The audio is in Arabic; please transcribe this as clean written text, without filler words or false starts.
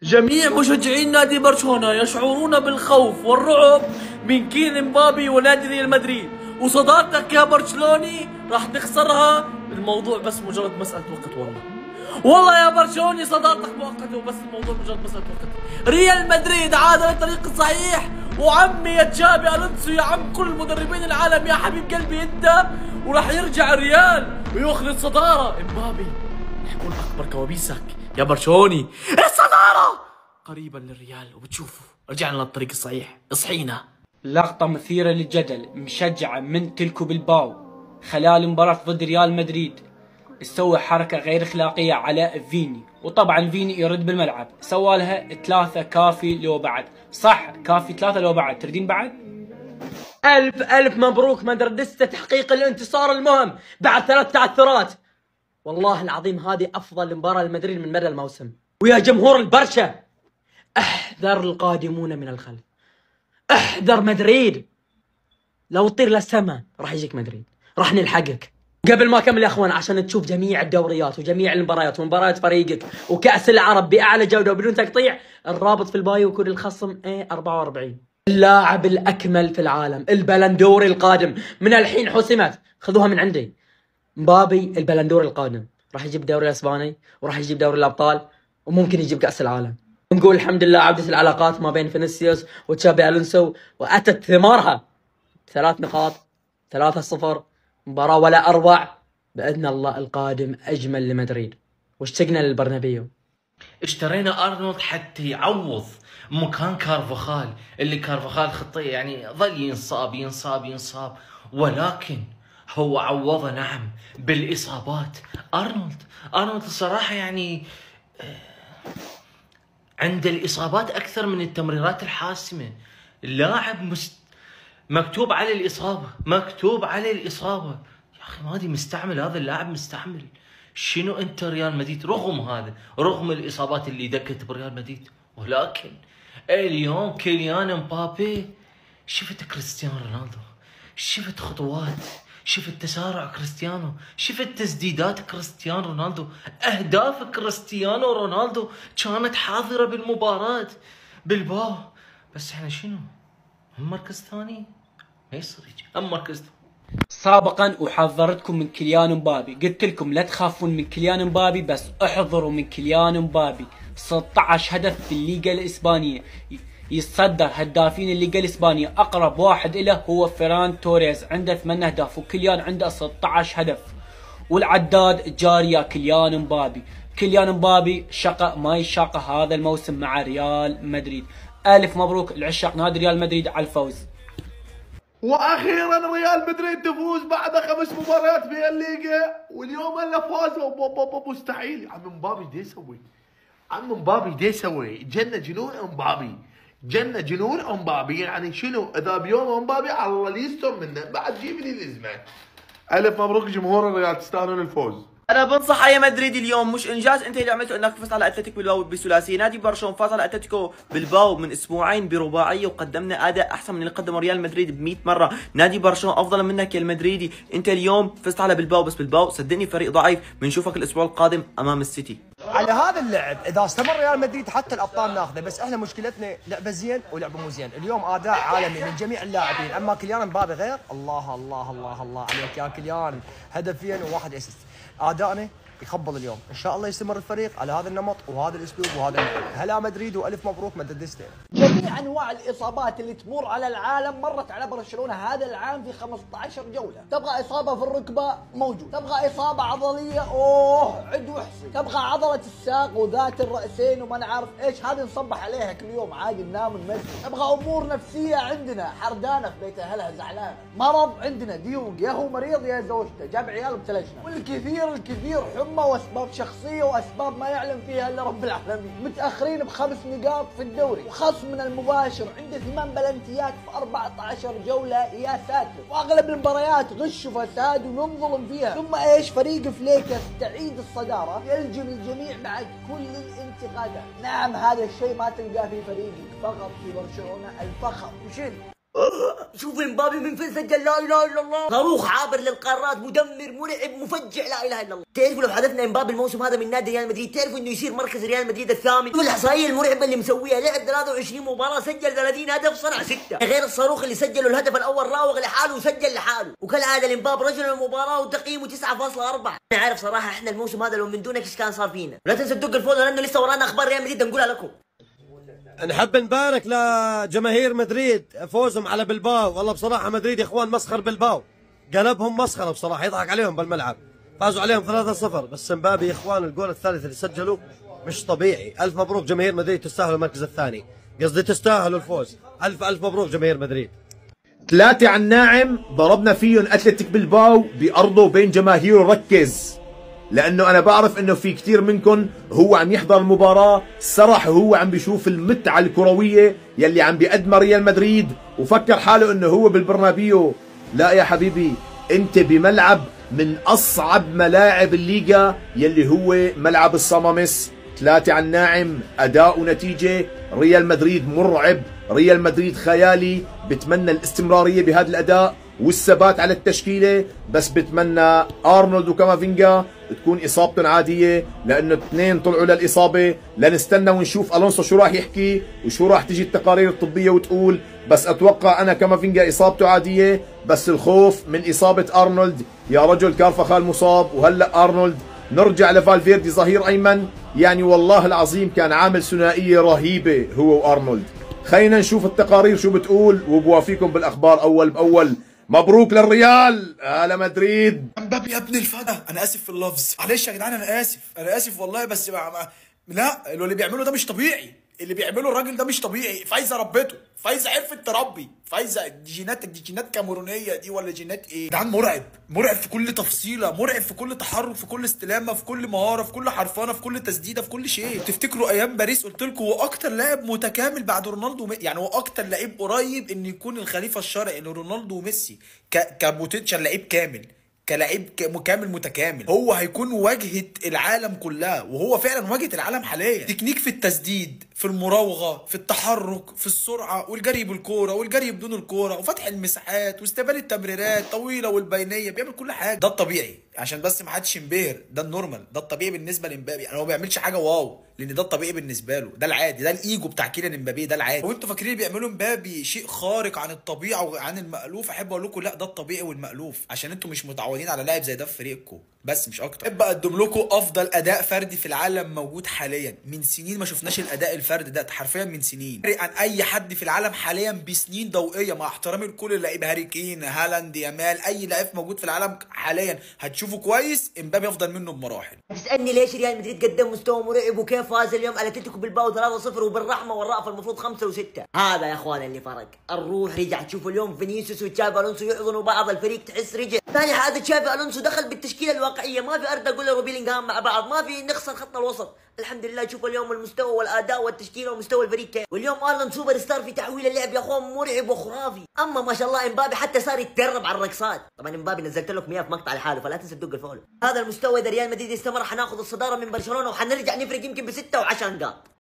جميع مشجعين نادي برشلونة يشعرون بالخوف والرعب من كيليان مبابي ونادي ريال مدريد، وصداقتك يا برشلوني راح تخسرها. الموضوع بس مجرد مسألة وقت. والله يا برشلوني صداقتك مؤقتة، وبس الموضوع مجرد مسألة وقت. ريال مدريد عاد للطريق الصحيح، وعمي يا تشابي الونسو، يا عم كل مدربين العالم، يا حبيب قلبي انت، وراح يرجع الريال وياخذ الصدارة. مبابي راح يكون اكبر كوابيسك يا برشلوني. الصدارة قريبا للريال، وبتشوفوا رجعنا للطريق الصحيح. اصحينا. لقطة مثيرة للجدل، مشجعة من تلكو بالباو خلال مباراة ضد ريال مدريد سوى حركة غير اخلاقية على فيني، وطبعا فيني يرد بالملعب، سوى لها 3 كافي لو بعد. صح، كافي 3 لو بعد، تردين بعد؟ ألف مبروك مدردسة تحقيق الانتصار المهم بعد 3 تعثرات. والله العظيم هذه أفضل مباراة لمدريد من مدى الموسم. ويا جمهور البرشا، احذر القادمون من الخلف، احذر مدريد، لو تطير للسما راح يجيك مدريد، راح نلحقك. قبل ما اكمل يا اخوان، عشان تشوف جميع الدوريات وجميع المباريات ومباريات فريقك وكأس العرب بأعلى جودة وبدون تقطيع، الرابط في البايو وكود الخصم A44. اللاعب الأكمل في العالم، البلندوري القادم من الحين حسمت، خذوها من عندي. مبابي البلندوري القادم، راح يجيب الدوري الاسباني، وراح يجيب دوري الابطال، وممكن يجيب كأس العالم. نقول الحمد لله عودة العلاقات ما بين فينيسيوس وتشابي الونسو، واتت ثمارها. 3 نقاط، 3-0، مباراة ولا أروع. بإذن الله القادم أجمل لمدريد، واشتقنا للبرنابيو. اشترينا ارنولد حتى يعوض مكان كارفاخال، اللي كارفاخال خطيه يعني ظل ينصاب، ولكن هو عوضه نعم بالاصابات. ارنولد الصراحه يعني عند الاصابات اكثر من التمريرات الحاسمه. اللاعب مكتوب على الاصابه. يا اخي ما ادري مستعمل هذا اللاعب، مستعمل شنو انت ريال مدريد رغم الاصابات اللي دكت بريال مدريد، ولكن اليوم كيليان مبابي، شفت كريستيانو رونالدو، شفت خطوات، شفت تسارع كريستيانو، شفت تسديدات كريستيانو رونالدو، اهداف كريستيانو رونالدو كانت حاضرة بالمباراة بالباو. بس احنا شنو؟ هم مركز ثاني، ما يصير هم مركز ثاني. سابقا وحذرتكم من كيليان مبابي، قلت لكم لا تخافون من كيليان مبابي، بس احذروا من كيليان مبابي. 16 هدف في الليغا الاسبانيه، يتصدر هدافين الليغا الاسبانيه، اقرب واحد له هو فيران توريز عنده 8 اهداف، وكيليان عنده 16 هدف، والعداد جاري يا كيليان مبابي. كيليان مبابي شقة ما يشاقه هذا الموسم مع ريال مدريد. الف مبروك لعشاق نادي ريال مدريد على الفوز. واخيرا ريال مدريد تفوز بعد 5 مباريات في الليغا، واليوم الا فازوا. مستحيل يا عم مبابي دي يسوي جنة جنون مبابي. يعني شنو اذا بيوم مبابي الله اللي يستر منه، بعد جيب لي الازمه. الف مبروك جمهور الريال، تستاهلون الفوز. انا بنصح اي مدريد اليوم مش انجاز انت اللي عملته انك فزت على اتلتيك بالباو بثلاثيه. نادي برشلونه فاز على اتلتيكو بالباو من اسبوعين برباعيه، وقدمنا اداء احسن من اللي قدمه ريال مدريد ب 100 مره. نادي برشلونه افضل منك يا المدريدي. انت اليوم فزت على بالباو، بس بالباو صدقني فريق ضعيف. بنشوفك الاسبوع القادم امام السيتي. على هذا اللعب اذا استمر ريال مدريد حتى الابطال ناخذه، بس احنا مشكلتنا لعبه زين ولعبه مو زين. اليوم اداء عالمي من جميع اللاعبين، اما كيليان مبابي غير. الله عليك يا كيليان، هدفين و1 اسيست. ادائنا يخبل اليوم، ان شاء الله يستمر الفريق على هذا النمط وهذا الاسلوب وهذا النمط. هلا مدريد والف مبروك مدريدستين. جميع انواع الاصابات اللي تمر على العالم مرت على برشلونه هذا العام في 15 جوله. تبغى اصابه في الركبه موجود، تبغى اصابه عضليه عد واحصي، تبغى عضله الساق وذات الراسين وما نعرف ايش، هذه نصبح عليها كل يوم عادي ننام نمسك. تبغى امور نفسيه، عندنا حردانه في بيت اهلها زعلانه. مرض، عندنا ديونج، يا هو مريض يا زوجته جاب عيال بتلجنا، والكثير حمى واسباب شخصيه واسباب ما يعلم فيها الا رب العالمين. متاخرين ب5 نقاط في الدوري، وخصمنا المباشر عنده 8 بلنتيات في 14 جوله يا ساتر، واغلب المباريات غش وفساد وننظلم فيها. ثم ايش؟ فريق فليكس تعيد الصداره، يلجم الجميع بعد كل الانتقادات. نعم هذا الشيء ما تلقاه في فريقك، فقط في برشلونه الفخر. وشل شوف امبابي من فين سجل، لا اله الا الله، صاروخ عابر للقارات، مدمر مرعب مفجع، لا اله الا الله. تعرفوا لو حذفنا امبابي الموسم هذا من نادي ريال مدريد تعرفوا انه يصير مركز ريال مدريد الثامن؟ شوف الاحصائيه المرعبه اللي مسويها، لعب 23 مباراه سجل 30 هدف صنع 6، غير الصاروخ اللي سجله الهدف الاول راوغ لحاله وسجل لحاله، وكالعاده الامباب رجل المباراه وتقييمه 9.4. انا عارف صراحه احنا الموسم هذا لو من دونك ايش كان صار فينا. لا تنسى تدق الفوز لانه لسه ورانا اخبار ريال مدريد نقولها لكم. نحب نبارك لجماهير مدريد فوزهم على بلباو، والله بصراحة مدريد يا اخوان مسخر بلباو، قلبهم مسخرة بصراحة، يضحك عليهم بالملعب، فازوا عليهم 3-0. بس مبابي يا اخوان الجول الثالث اللي سجله مش طبيعي. الف مبروك جماهير مدريد، تستاهلوا المركز الثاني، قصدي تستاهلوا الفوز. الف مبروك جماهير مدريد. 3 على الناعم ضربنا فيهم اتلتيك بلباو بأرضه بين جماهيره. ركز لانه انا بعرف انه في كثير منكم هو عم يحضر المباراة سرح وهو عم بيشوف المتعة الكروية يلي عم بيقدمها ريال مدريد وفكر حاله انه هو بالبرنابيو. لا يا حبيبي، انت بملعب من اصعب ملاعب الليغا يلي هو ملعب الصمامس. 3 على الناعم، اداء ونتيجة. ريال مدريد مرعب، ريال مدريد خيالي. بتمنى الاستمرارية بهذا الاداء والثبات على التشكيلة، بس بتمنى ارنولد وكامافينجا تكون اصابتهم عادية، لانه اثنين طلعوا للاصابة. لنستنى ونشوف الونسو شو راح يحكي وشو راح تجي التقارير الطبية وتقول، بس اتوقع انا كامافينجا اصابته عادية، بس الخوف من اصابة ارنولد. يا رجل كارفخال مصاب وهلا ارنولد. نرجع لفالفيردي ظهير ايمن، يعني والله العظيم كان عامل ثنائية رهيبة هو وارنولد. خلينا نشوف التقارير شو بتقول وبوافيكم بالاخبار اول باول. مبروك للريال، على مدريد. امبابي يا ابن الفدا، انا اسف في اللفظ، معلش يا جدعان، انا اسف والله، بس لا اللي بيعمله ده مش طبيعي، اللي بيعمله الراجل ده مش طبيعي. فايزه ربته، فايزه عرفت تربي، فايزه دي جينات كاميرونيه دي ولا جينات ايه؟ جدعان مرعب في كل تفصيله، مرعب في كل تحرك، في كل استلامه، في كل مهاره، في كل حرفانه، في كل تسديده، في كل شيء. تفتكروا ايام باريس قلت لكم هو اكتر لاعب متكامل بعد رونالدو يعني هو اكتر لعيب قريب ان يكون الخليفه الشرعي لرونالدو وميسي كبوتنشال لعيب كامل، كلاعب كامل متكامل. هو هيكون واجهة العالم كلها، وهو فعلا واجهة العالم حاليا. تكنيك في التسديد، في المراوغة، في التحرك، في السرعة والجري بالكورة والجري بدون الكورة وفتح المساحات واستقبال التمريرات طويلة والبينية، بيعمل كل حاجة. ده الطبيعي عشان بس ما حدش ينبهر، ده النورمال، ده الطبيعي بالنسبة لمبابي. يعني هو ما بيعملش حاجة واو، لان ده الطبيعي بالنسبه له، ده العادي، ده الايجو بتاع كيليان امبابي، ده العادي. وانتوا فاكرين بيعملوا امبابي شيء خارق عن الطبيعه وعن المألوف، احب اقول لكم لا، ده الطبيعي والمألوف، عشان انتوا مش متعودين على لاعب زي ده في فريقكم، بس مش اكتر. احب اقدم لكم افضل اداء فردي في العالم موجود حاليا. من سنين ما شفناش الاداء الفردي ده، حرفيا من سنين، عن اي حد في العالم حاليا بسنين ضوئيه، مع احترامي لكل اللعيبه، هاري كين، هالاند، يامال، اي لاعب موجود في العالم حاليا هتشوفه كويس، امبابي افضل منه بمراحل. تسالني ليش ريال مدريد قدم مستوى مرعب وكيف فاز اليوم على اتلتيكو بلباو 3-0 وبالرحمه والرأفه المفروض 5 و6؟ هذا يا اخوان اللي فرق، الروح رجع. تشوفوا اليوم فينيسيوس وتشافي الونسو يحضنوا بعض، الفريق تحس رجع. ثاني حاجه تشافي الونسو دخل بالتشكيله الواقعيه، ما في اردا جولر وبيلينغهام مع بعض، ما في نخسر خط الوسط. الحمد لله. شوفوا اليوم المستوى والاداء والتشكيله ومستوى الفريق كيف. واليوم ارلند سوبر ستار في تحويل اللعب يا اخوان، مرعب وخرافي. اما ما شاء الله امبابي حتى صار يتدرب على الرقصات. طبعا امبابي نزلت لكم اياه في مقطع لحاله، فلا تنسى تدق الفولو. هذا المستوى اذا ريال مدريد استمر حناخذ الصداره من برشلونه وحنرجع نفرق يمكن ب6 و10 نقاط.